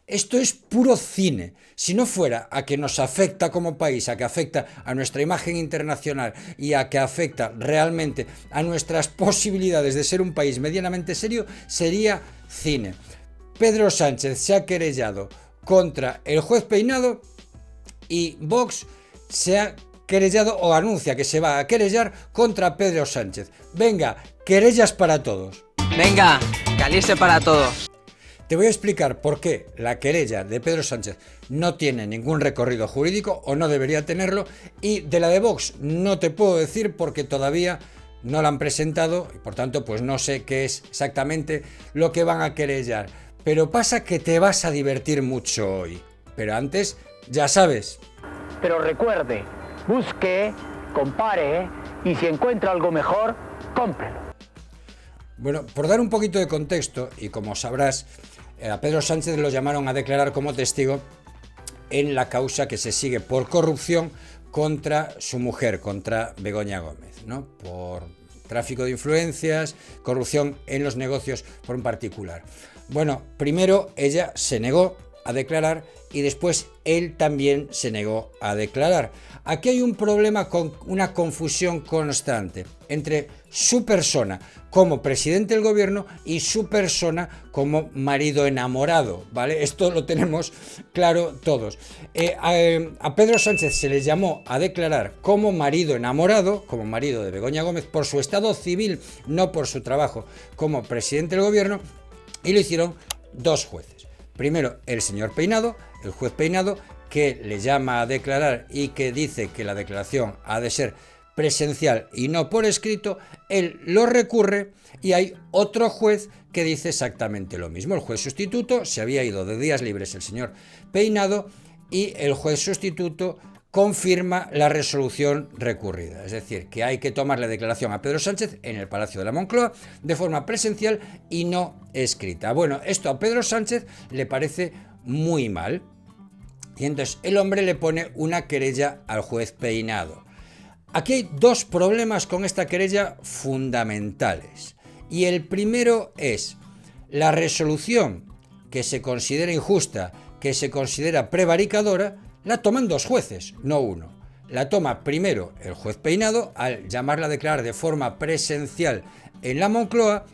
Esto es puro cine. Si no fuera a que nos afecta como país, a que afecta a nuestra imagen internacional y a que afecta realmente a nuestras posibilidades de ser un país medianamente serio, sería cine. Pedro Sánchez se ha querellado contra el juez Peinado y Vox se ha querellado o anuncia que se va a querellar contra Pedro Sánchez. Venga, querellas para todos. Venga, calice para todos. Te voy a explicar por qué la querella de Pedro Sánchez no tiene ningún recorrido jurídico o no debería tenerlo, y de la de Vox no te puedo decir porque todavía no la han presentado y por tanto pues no sé qué es exactamente lo que van a querellar. Pero pasa que te vas a divertir mucho hoy. Pero antes, ya sabes. Pero recuerde, busque, compare y si encuentra algo mejor, cómprelo. Bueno, por dar un poquito de contexto, y como sabrás, a Pedro Sánchez lo llamaron a declarar como testigo en la causa que se sigue por corrupción contra su mujer, contra Begoña Gómez, ¿no? Por tráfico de influencias, corrupción en los negocios por un particular. Bueno, primero ella se negó a declarar y después él también se negó a declarar. Aquí hay un problema con una confusión constante entre su persona como presidente del gobierno y su persona como marido enamorado, ¿vale? Esto lo tenemos claro todos. A Pedro Sánchez se le llamó a declarar como marido enamorado, como marido de Begoña Gómez, por su estado civil, no por su trabajo como presidente del gobierno, y lo hicieron dos jueces. Primero, el señor Peinado, el juez Peinado, que le llama a declarar y que dice que la declaración ha de ser presencial y no por escrito. Él lo recurre y hay otro juez que dice exactamente lo mismo. El juez sustituto, se había ido de días libres el señor Peinado, y el juez sustituto confirma la resolución recurrida, es decir, que hay que tomar la declaración a Pedro Sánchez en el Palacio de la Moncloa de forma presencial y no escrita. Bueno, esto a Pedro Sánchez le parece muy mal y entonces el hombre le pone una querella al juez Peinado. Aquí hay dos problemas con esta querella fundamentales, y el primero es la resolución que se considera injusta, que se considera prevaricadora, la toman dos jueces, no uno. La toma primero el juez Peinado al llamarla a declarar de forma presencial en la Moncloa,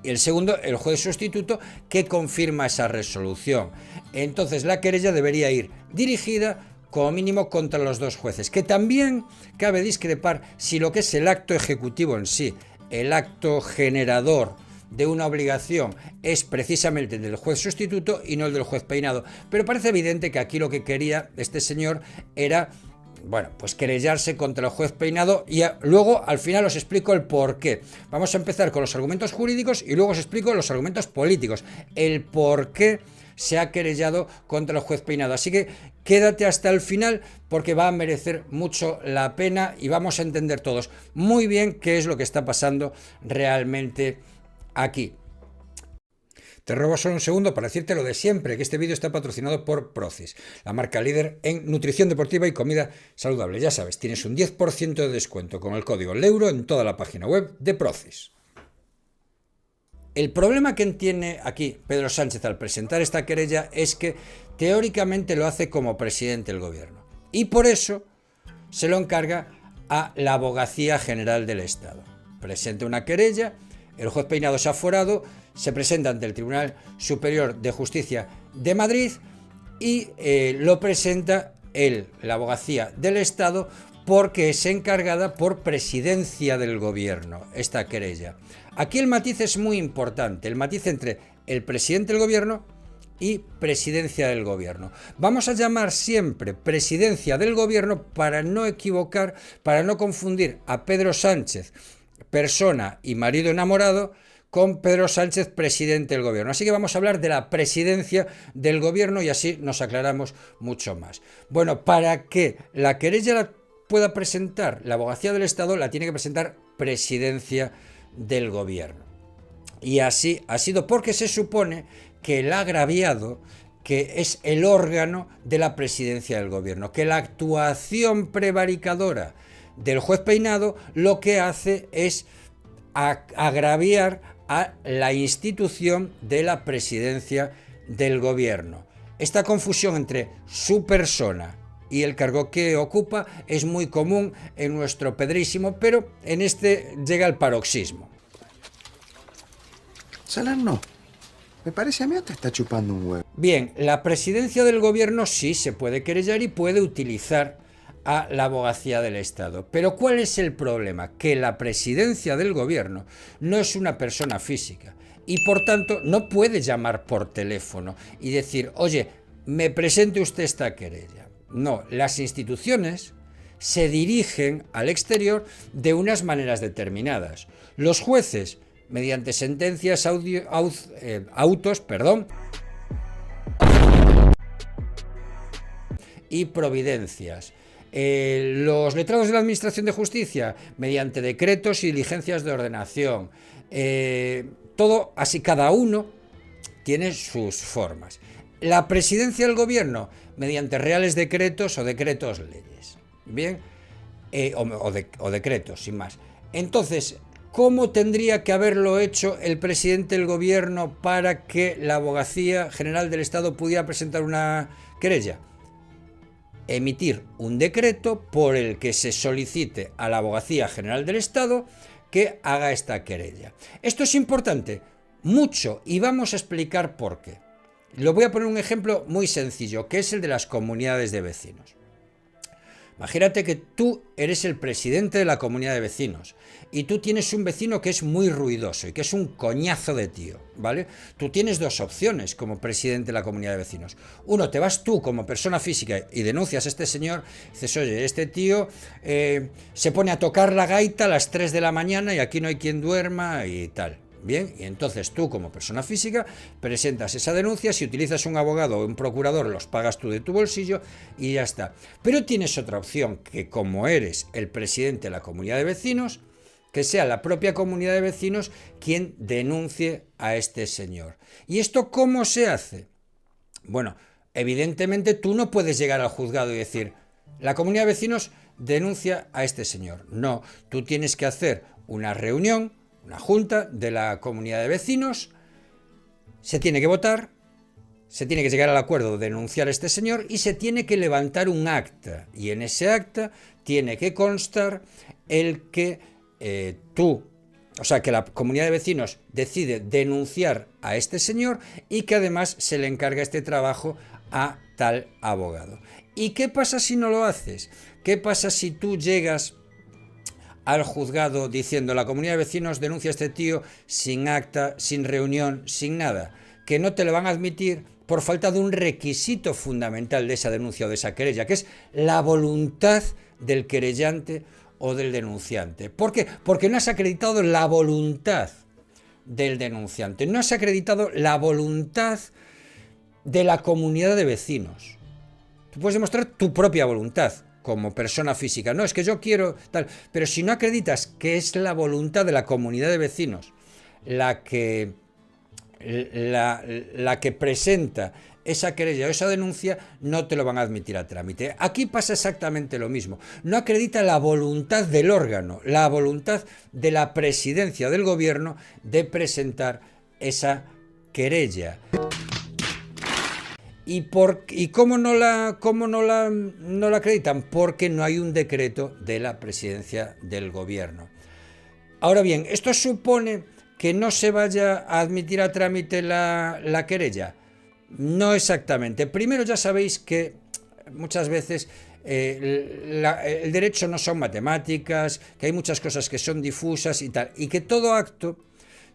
y el segundo el juez sustituto, que confirma esa resolución. Entonces la querella debería ir dirigida como mínimo contra los dos jueces, que también cabe discrepar si lo que es el acto ejecutivo en sí, el acto generador de una obligación, es precisamente el del juez sustituto y no el del juez Peinado. Pero parece evidente que aquí lo que quería este señor era, bueno, pues querellarse contra el juez Peinado, y luego al final os explico el por qué. Vamos a empezar con los argumentos jurídicos y luego os explico los argumentos políticos, el por qué se ha querellado contra el juez Peinado. Así que quédate hasta el final porque va a merecer mucho la pena y vamos a entender todos muy bien qué es lo que está pasando realmente aquí. Te robo solo un segundo para decirte lo de siempre, que este vídeo está patrocinado por Procis, la marca líder en nutrición deportiva y comida saludable. Ya sabes, tienes un 10% de descuento con el código LEURO en toda la página web de Procis. El problema que tiene aquí Pedro Sánchez al presentar esta querella es que teóricamente lo hace como presidente del gobierno y por eso se lo encarga a la Abogacía General del Estado. Presenta una querella, el juez Peinado se ha aforado, se presenta ante el Tribunal Superior de Justicia de Madrid y lo presenta la Abogacía del Estado porque es encargada por presidencia del gobierno esta querella. Aquí el matiz es muy importante, el matiz entre el presidente del gobierno y presidencia del gobierno. Vamos a llamar siempre presidencia del gobierno para no equivocar, para no confundir a Pedro Sánchez, persona y marido enamorado, con Pedro Sánchez, presidente del gobierno. Así que vamos a hablar de la presidencia del gobierno y así nos aclaramos mucho más. Bueno, para que la querella la pueda presentar la Abogacía del Estado, la tiene que presentar presidencia del gobierno. Y así ha sido porque se supone que el agraviado, que es el órgano de la presidencia del gobierno, que la actuación prevaricadora del juez Peinado lo que hace es agraviar a la institución de la presidencia del gobierno. Esta confusión entre su persona y el cargo que ocupa es muy común en nuestro Pedrísimo, pero en este llega al paroxismo. Salerno, me parece a mí te está chupando un huevo. Bien, la presidencia del gobierno sí se puede querellar y puede utilizar a la abogacía del Estado. Pero ¿cuál es el problema? Que la presidencia del gobierno no es una persona física y por tanto no puede llamar por teléfono y decir, oye, me presente usted esta querella. No, las instituciones se dirigen al exterior de unas maneras determinadas. Los jueces, mediante sentencias, autos, y providencias. Los letrados de la Administración de Justicia, mediante decretos y diligencias de ordenación. Todo, así cada uno tiene sus formas. La presidencia del gobierno, mediante reales decretos o decretos leyes. Bien, o decretos, sin más. Entonces, ¿cómo tendría que haberlo hecho el presidente del gobierno para que la Abogacía General del Estado pudiera presentar una querella? Emitir un decreto por el que se solicite a la Abogacía General del Estado que haga esta querella. Esto es importante, mucho, y vamos a explicar por qué. Lo voy a poner un ejemplo muy sencillo, que es el de las comunidades de vecinos. Imagínate que tú eres el presidente de la comunidad de vecinos y tú tienes un vecino que es muy ruidoso y que es un coñazo de tío, ¿vale? Tú tienes dos opciones como presidente de la comunidad de vecinos. Uno, te vas tú como persona física y denuncias a este señor, dices, oye, este tío se pone a tocar la gaita a las 3 de la mañana y aquí no hay quien duerma y tal. Bien, y entonces tú como persona física presentas esa denuncia, si utilizas un abogado o un procurador los pagas tú de tu bolsillo y ya está. Pero tienes otra opción, que como eres el presidente de la comunidad de vecinos, que sea la propia comunidad de vecinos quien denuncie a este señor. ¿Y esto cómo se hace? Bueno, evidentemente tú no puedes llegar al juzgado y decir, la comunidad de vecinos denuncia a este señor. No, tú tienes que hacer una reunión, una junta de la comunidad de vecinos, se tiene que votar, se tiene que llegar al acuerdo de denunciar a este señor y se tiene que levantar un acta. Y en ese acta tiene que constar el que que la comunidad de vecinos decide denunciar a este señor y que además se le encarga este trabajo a tal abogado. ¿Y qué pasa si no lo haces? ¿Qué pasa si tú llegas al juzgado diciendo la comunidad de vecinos denuncia a este tío sin acta, sin reunión, sin nada? Que no te lo van a admitir por falta de un requisito fundamental de esa denuncia o de esa querella, que es la voluntad del querellante o del denunciante. ¿Por qué? Porque no has acreditado la voluntad del denunciante, no has acreditado la voluntad de la comunidad de vecinos. Tú puedes demostrar tu propia voluntad como persona física, no, es que yo quiero tal, pero si no acreditas que es la voluntad de la comunidad de vecinos la que presenta esa querella o esa denuncia, no te lo van a admitir a trámite. Aquí pasa exactamente lo mismo. No acredita la voluntad del órgano, la voluntad de la presidencia del gobierno de presentar esa querella. ¿Y cómo no la acreditan? Porque no hay un decreto de la presidencia del gobierno. Ahora bien, ¿esto supone que no se vaya a admitir a trámite la querella? No exactamente. Primero, ya sabéis que muchas veces el derecho no son matemáticas, que hay muchas cosas que son difusas y tal, y que todo acto,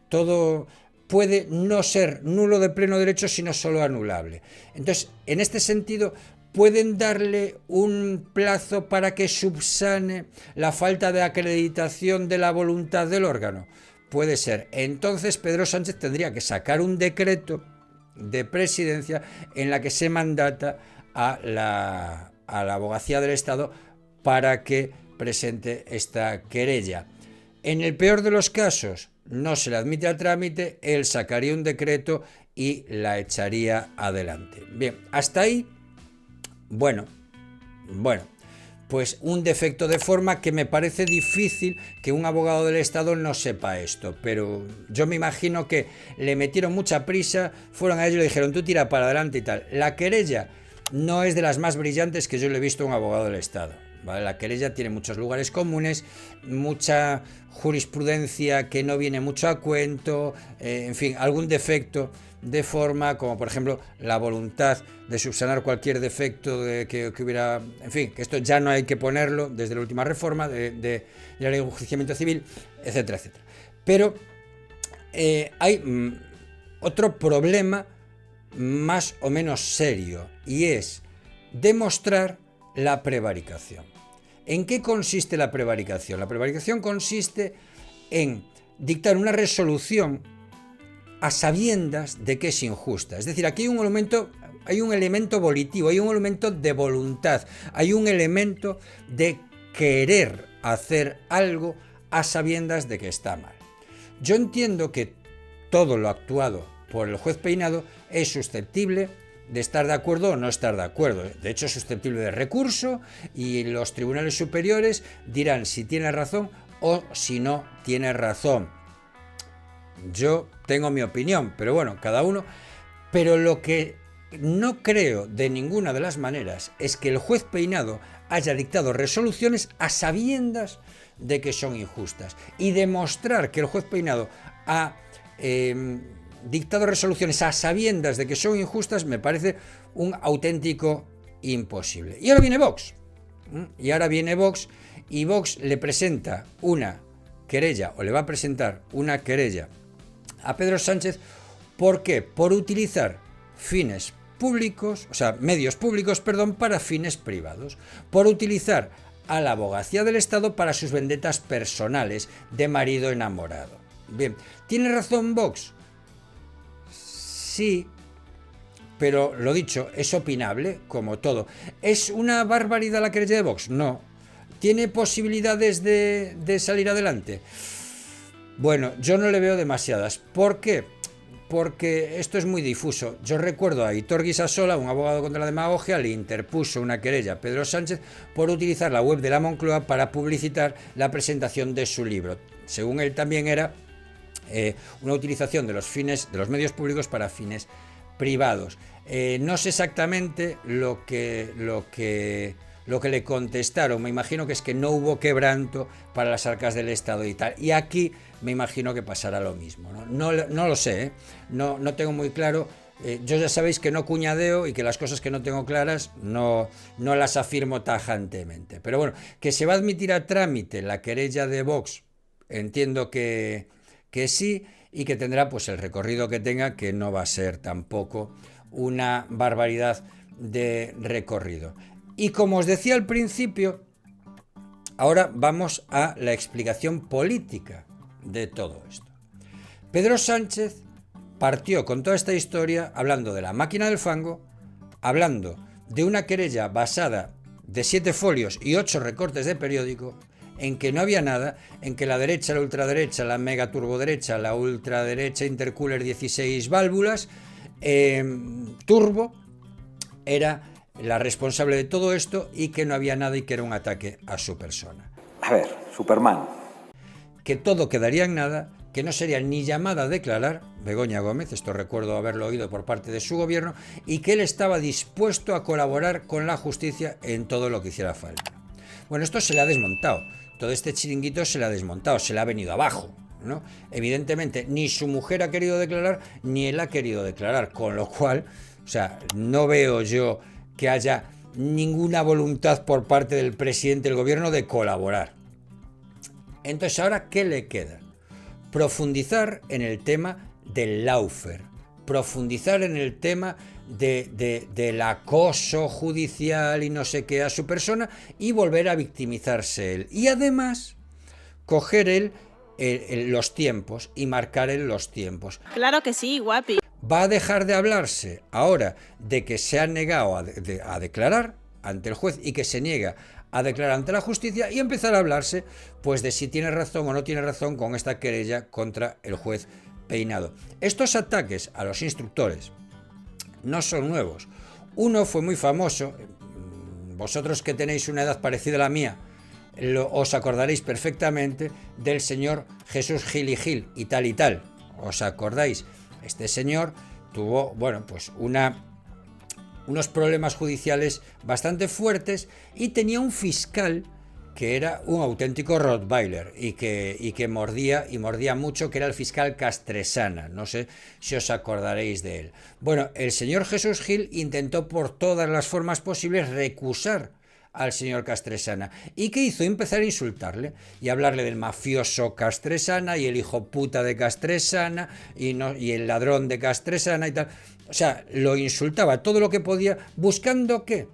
todo puede no ser nulo de pleno derecho, sino solo anulable. Entonces, en este sentido, pueden darle un plazo para que subsane la falta de acreditación de la voluntad del órgano. Puede ser. Entonces, Pedro Sánchez tendría que sacar un decreto de presidencia en la que se mandata a la Abogacía del Estado para que presente esta querella. En el peor de los casos, no se le admite a trámite, él sacaría un decreto y la echaría adelante. Bien, hasta ahí, bueno. pues un defecto de forma que me parece difícil que un abogado del Estado no sepa esto, pero yo me imagino que le metieron mucha prisa, fueron a ellos y le dijeron tú tira para adelante y tal. La querella no es de las más brillantes que yo le he visto a un abogado del Estado, ¿vale? La querella tiene muchos lugares comunes, mucha jurisprudencia que no viene mucho a cuento, en fin, algún defecto de forma, como por ejemplo la voluntad de subsanar cualquier defecto que hubiera, en fin, que esto ya no hay que ponerlo desde la última reforma de la ley de enjuiciamiento civil, etcétera, etcétera. Pero hay otro problema más o menos serio, y es demostrar la prevaricación. ¿En qué consiste la prevaricación? La prevaricación consiste en dictar una resolución a sabiendas de que es injusta. Es decir, aquí hay un elemento volitivo, hay un elemento de voluntad, hay un elemento de querer hacer algo a sabiendas de que está mal. Yo entiendo que todo lo actuado por el juez Peinado es susceptible de estar de acuerdo o no estar de acuerdo. De hecho, es susceptible de recurso y los tribunales superiores dirán si tiene razón o si no tiene razón. Yo tengo mi opinión, pero bueno, cada uno. Pero lo que no creo de ninguna de las maneras es que el juez Peinado haya dictado resoluciones a sabiendas de que son injustas. Y demostrar que el juez Peinado ha dictado resoluciones a sabiendas de que son injustas me parece un auténtico imposible. Y ahora viene Vox. Y Vox le presenta una querella, o le va a presentar una querella a Pedro Sánchez. ¿Por qué? Por utilizar fines públicos, o sea, medios públicos, perdón, para fines privados. Por utilizar a la abogacía del Estado para sus vendetas personales de marido enamorado. Bien, ¿tiene razón Vox? Sí, pero lo dicho, es opinable, como todo. ¿Es una barbaridad la querella de Vox? No. ¿Tiene posibilidades de salir adelante? Bueno, yo no le veo demasiadas. ¿Por qué? Porque esto es muy difuso. Yo recuerdo a Aitor Guisasola, un abogado contra la demagogia, le interpuso una querella a Pedro Sánchez por utilizar la web de la Moncloa para publicitar la presentación de su libro. Según él también era una utilización de los medios públicos para fines privados. No sé exactamente lo que le contestaron. Me imagino que es que no hubo quebranto para las arcas del Estado y tal. Y aquí me imagino que pasará lo mismo. No lo sé, no tengo muy claro. Yo ya sabéis que no cuñadeo y que las cosas que no tengo claras no las afirmo tajantemente. Pero bueno, que se va a admitir a trámite la querella de Vox, entiendo que sí, y que tendrá pues el recorrido que tenga, que no va a ser tampoco una barbaridad de recorrido. Y como os decía al principio, ahora vamos a la explicación política de todo esto. Pedro Sánchez partió con toda esta historia hablando de la máquina del fango, hablando de una querella basada de 7 folios y 8 recortes de periódico, en que no había nada, en que la derecha, la ultraderecha, la mega turboderecha, la ultraderecha intercooler 16 válvulas, turbo, era la responsable de todo esto y que no había nada y que era un ataque a su persona. A ver, Superman. Que todo quedaría en nada, que no sería ni llamada a declarar, Begoña Gómez, esto recuerdo haberlo oído por parte de su gobierno, y que él estaba dispuesto a colaborar con la justicia en todo lo que hiciera falta. Bueno, esto se le ha desmontado, todo este chiringuito se le ha desmontado, se le ha venido abajo, ¿no? Evidentemente, ni su mujer ha querido declarar, ni él ha querido declarar, con lo cual, o sea, no veo yo que haya ninguna voluntad por parte del presidente del gobierno de colaborar. Entonces, ¿ahora qué le queda? Profundizar en el tema del lawfare, profundizar en el tema del acoso judicial y no sé qué a su persona y volver a victimizarse él. Y además, coger él los tiempos y marcar él los tiempos. Claro que sí, guapi. Va a dejar de hablarse ahora de que se ha negado a declarar ante el juez y que se niega a declarar ante la justicia y empezar a hablarse pues de si tiene razón o no tiene razón con esta querella contra el juez Peinado. Estos ataques a los instructores no son nuevos. Uno fue muy famoso, vosotros que tenéis una edad parecida a la mía, os acordaréis perfectamente del señor Jesús Gil y Gil y tal y tal. ¿Os acordáis? Este señor tuvo, bueno, pues unos problemas judiciales bastante fuertes y tenía un fiscal que era un auténtico Rottweiler y que mordía mucho, que era el fiscal Castresana. No sé si os acordaréis de él. Bueno, el señor Jesús Gil intentó por todas las formas posibles recusar al señor Castresana. ¿Y qué hizo? Empezar a insultarle y hablarle del mafioso Castresana y el hijo puta de Castresana y el ladrón de Castresana y tal. O sea, lo insultaba todo lo que podía, buscando que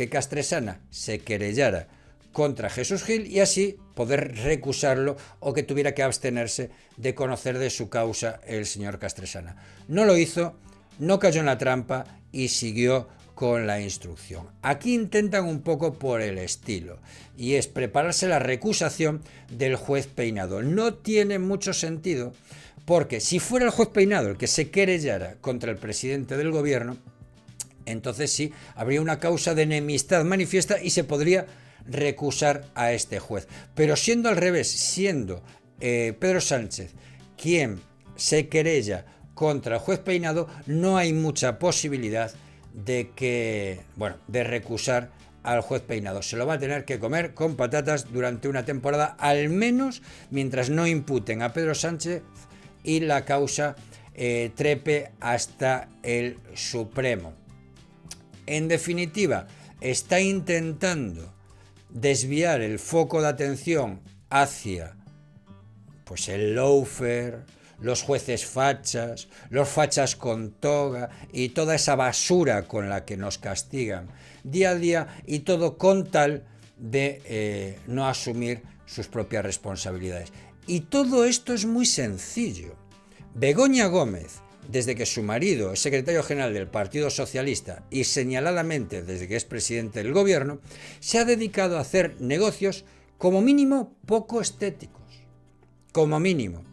Castresana se querellara contra Jesús Gil y así poder recusarlo o que tuviera que abstenerse de conocer de su causa el señor Castresana. No lo hizo, no cayó en la trampa y siguió con la instrucción. Aquí intentan un poco por el estilo y es prepararse la recusación del juez Peinado. No tiene mucho sentido porque si fuera el juez Peinado el que se querellara contra el presidente del gobierno, entonces sí, habría una causa de enemistad manifiesta y se podría recusar a este juez. Pero siendo al revés, siendo Pedro Sánchez quien se querella contra el juez Peinado, no hay mucha posibilidad de recusar al juez Peinado. Se lo va a tener que comer con patatas durante una temporada, al menos mientras no imputen a Pedro Sánchez y la causa trepe hasta el Supremo. En definitiva, está intentando desviar el foco de atención hacia pues el lawfare, los jueces fachas, los fachas con toga y toda esa basura con la que nos castigan día a día, y todo con tal de no asumir sus propias responsabilidades. Y todo esto es muy sencillo. Begoña Gómez, desde que su marido es secretario general del Partido Socialista y señaladamente desde que es presidente del gobierno, se ha dedicado a hacer negocios como mínimo poco estéticos. Como mínimo.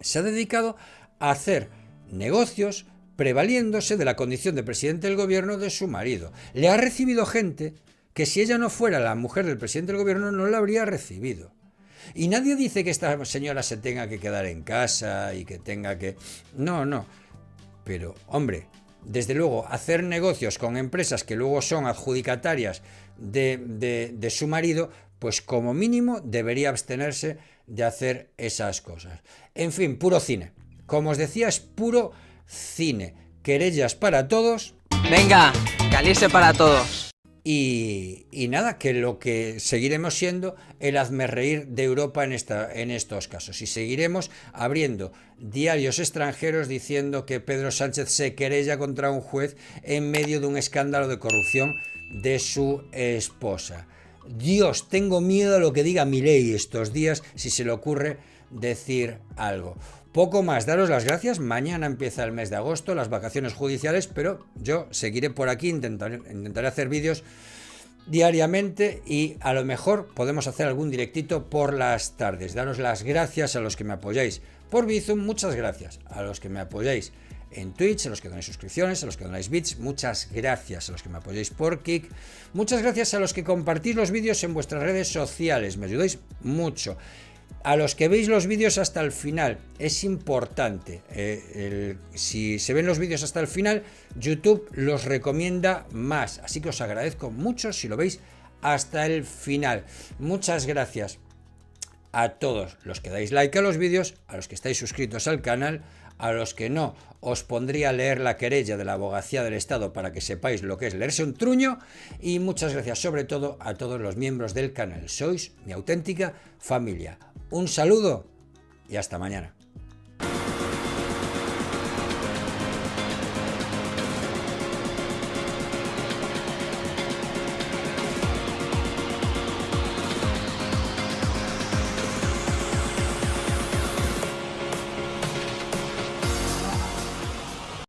Se ha dedicado a hacer negocios prevaliéndose de la condición de presidente del gobierno de su marido. Le ha recibido gente que si ella no fuera la mujer del presidente del gobierno no la habría recibido. Y nadie dice que esta señora se tenga que quedar en casa y que tenga que... No. Pero, hombre, desde luego, hacer negocios con empresas que luego son adjudicatarias de su marido, pues como mínimo debería abstenerse de hacer esas cosas. En fin, puro cine. Como os decía, es puro cine. Querellas para todos. Venga, calice para todos. Y nada, que lo que seguiremos siendo el hazmerreír de Europa en estos casos. Y seguiremos abriendo diarios extranjeros diciendo que Pedro Sánchez se querella contra un juez en medio de un escándalo de corrupción de su esposa. Dios, tengo miedo a lo que diga Milei estos días si se le ocurre decir algo. Poco más, daros las gracias. Mañana empieza el mes de agosto, las vacaciones judiciales, pero yo seguiré por aquí, intentaré hacer vídeos diariamente y a lo mejor podemos hacer algún directito por las tardes. Daros las gracias a los que me apoyáis por Bizum, muchas gracias a los que me apoyáis en Twitch, a los que donáis suscripciones, a los que donáis bits, muchas gracias a los que me apoyáis por Kick, muchas gracias a los que compartís los vídeos en vuestras redes sociales, me ayudáis mucho. A los que veis los vídeos hasta el final, es importante, si se ven los vídeos hasta el final, YouTube los recomienda más, así que os agradezco mucho si lo veis hasta el final. Muchas gracias a todos los que dais like a los vídeos, a los que estáis suscritos al canal, a los que no, os pondría a leer la querella de la Abogacía del Estado para que sepáis lo que es leerse un truño, y muchas gracias sobre todo a todos los miembros del canal, sois mi auténtica familia. Un saludo y hasta mañana.